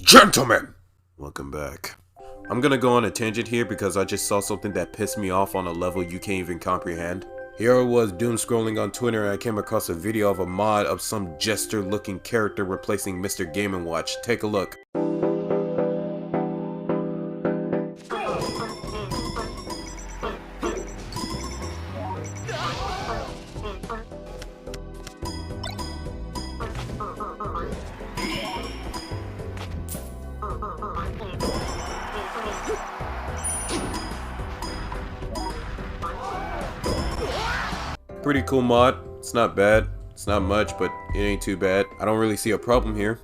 Gentlemen, welcome back. I'm gonna go on a tangent here because I just saw something that pissed me off on a level you can't even comprehend. Here I was doom scrolling on Twitter and I came across a video of a mod of some jester looking character replacing Mr. Game & Watch. Take a look. Pretty cool mod. It's not bad. It's not much, but it ain't too bad. I don't really see a problem here.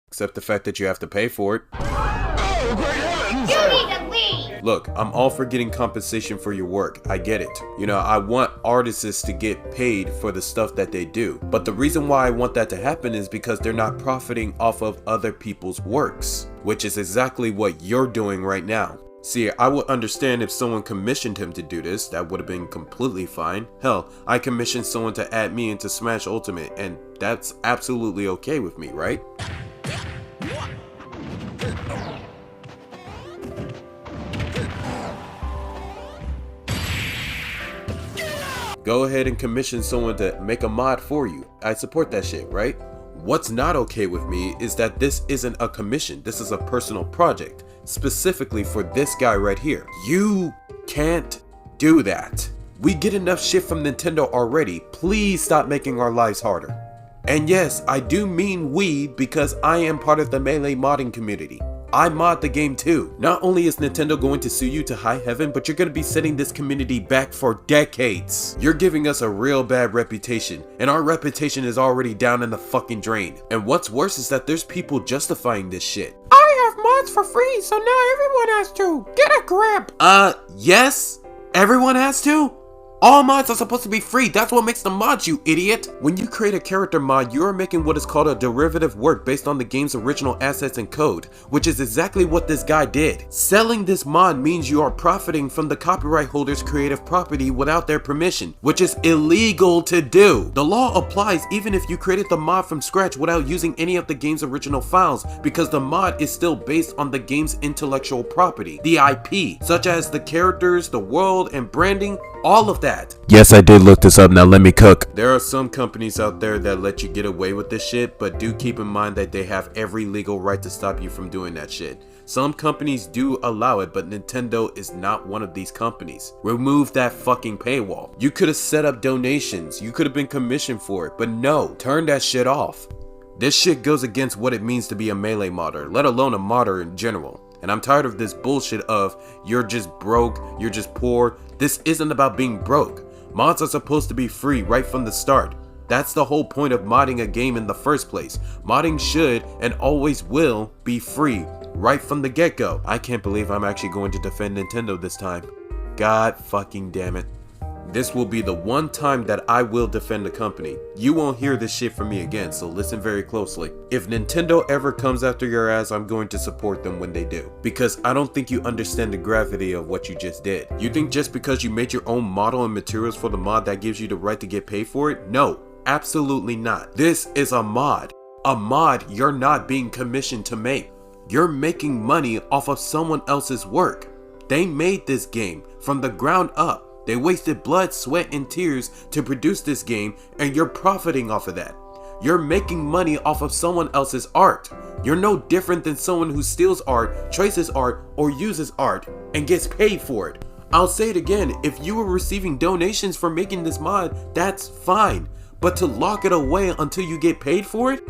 Except the fact that you have to pay for it. Oh, great heavens! You need to leave! Look, I'm all for getting compensation for your work. I get it. You know, I want artists to get paid for the stuff that they do. But the reason why I want that to happen is because they're not profiting off of other people's works. Which is exactly what you're doing right now. See, I would understand if someone commissioned him to do this, that would have been completely fine. Hell, I commissioned someone to add me into Smash Ultimate, and that's absolutely okay with me, right? Go ahead and commission someone to make a mod for you. I support that shit, right? What's not okay with me is that this isn't a commission, this is a personal project, specifically for this guy right here. You can't do that. We get enough shit from Nintendo already, please stop making our lives harder. And yes, I do mean we because I am part of the Melee modding community. I mod the game too. Not only is Nintendo going to sue you to high heaven, but you're going to be setting this community back for decades. You're giving us a real bad reputation, and our reputation is already down in the fucking drain. And what's worse is that there's people justifying this shit. I have mods for free, so now everyone has to. Get a grip! Yes? Everyone has to? All mods are supposed to be free, that's what makes them mods, you idiot! When you create a character mod, you are making what is called a derivative work based on the game's original assets and code, which is exactly what this guy did. Selling this mod means you are profiting from the copyright holder's creative property without their permission, which is illegal to do. The law applies even if you created the mod from scratch without using any of the game's original files, because the mod is still based on the game's intellectual property, the IP, such as the characters, the world, and branding, all of that. Yes, I did look this up, now let me cook. There are some companies out there that let you get away with this shit, but do keep in mind that they have every legal right to stop you from doing that shit. Some companies do allow it, but Nintendo is not one of these companies. Remove that fucking paywall. You could have set up donations, you could have been commissioned for it, but no, turn that shit off. This shit goes against what it means to be a Melee modder, let alone a modder in general. And I'm tired of this bullshit of, you're just broke, you're just poor. This isn't about being broke. Mods are supposed to be free right from the start. That's the whole point of modding a game in the first place. Modding should and always will be free right from the get-go. I can't believe I'm actually going to defend Nintendo this time. God fucking damn it. This will be the one time that I will defend the company. You won't hear this shit from me again, so listen very closely. If Nintendo ever comes after your ass, I'm going to support them when they do. Because I don't think you understand the gravity of what you just did. You think just because you made your own model and materials for the mod that gives you the right to get paid for it? No, absolutely not. This is a mod. A mod you're not being commissioned to make. You're making money off of someone else's work. They made this game from the ground up. They wasted blood, sweat, and tears to produce this game, and you're profiting off of that. You're making money off of someone else's art. You're no different than someone who steals art, traces art, or uses art, and gets paid for it. I'll say it again, if you were receiving donations for making this mod, that's fine. But to lock it away until you get paid for it?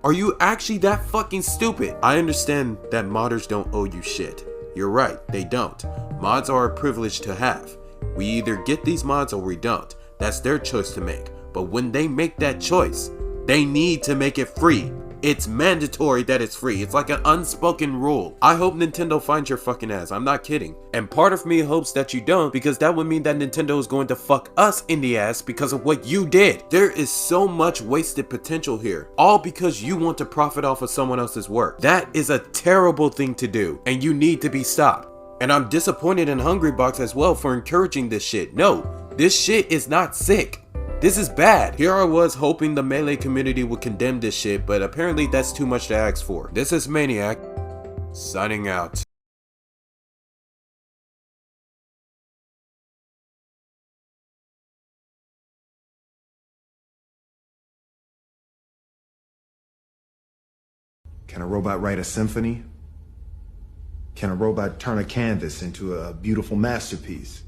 Are you actually that fucking stupid? I understand that modders don't owe you shit. You're right, they don't. Mods are a privilege to have. We either get these mods or we don't. That's their choice to make. But when they make that choice, they need to make it free. It's mandatory that it's free. It's like an unspoken rule. I hope Nintendo finds your fucking ass. I'm not kidding. And part of me hopes that you don't, because that would mean that Nintendo is going to fuck us in the ass because of what you did. There is so much wasted potential here, all because you want to profit off of someone else's work. That is a terrible thing to do, and you need to be stopped. And I'm disappointed in Hungrybox as well for encouraging this shit. No, this shit is not sick. This is bad. Here I was hoping the Melee community would condemn this shit, but apparently that's too much to ask for. This is Maniac, signing out. Can a robot write a symphony? Can a robot turn a canvas into a beautiful masterpiece?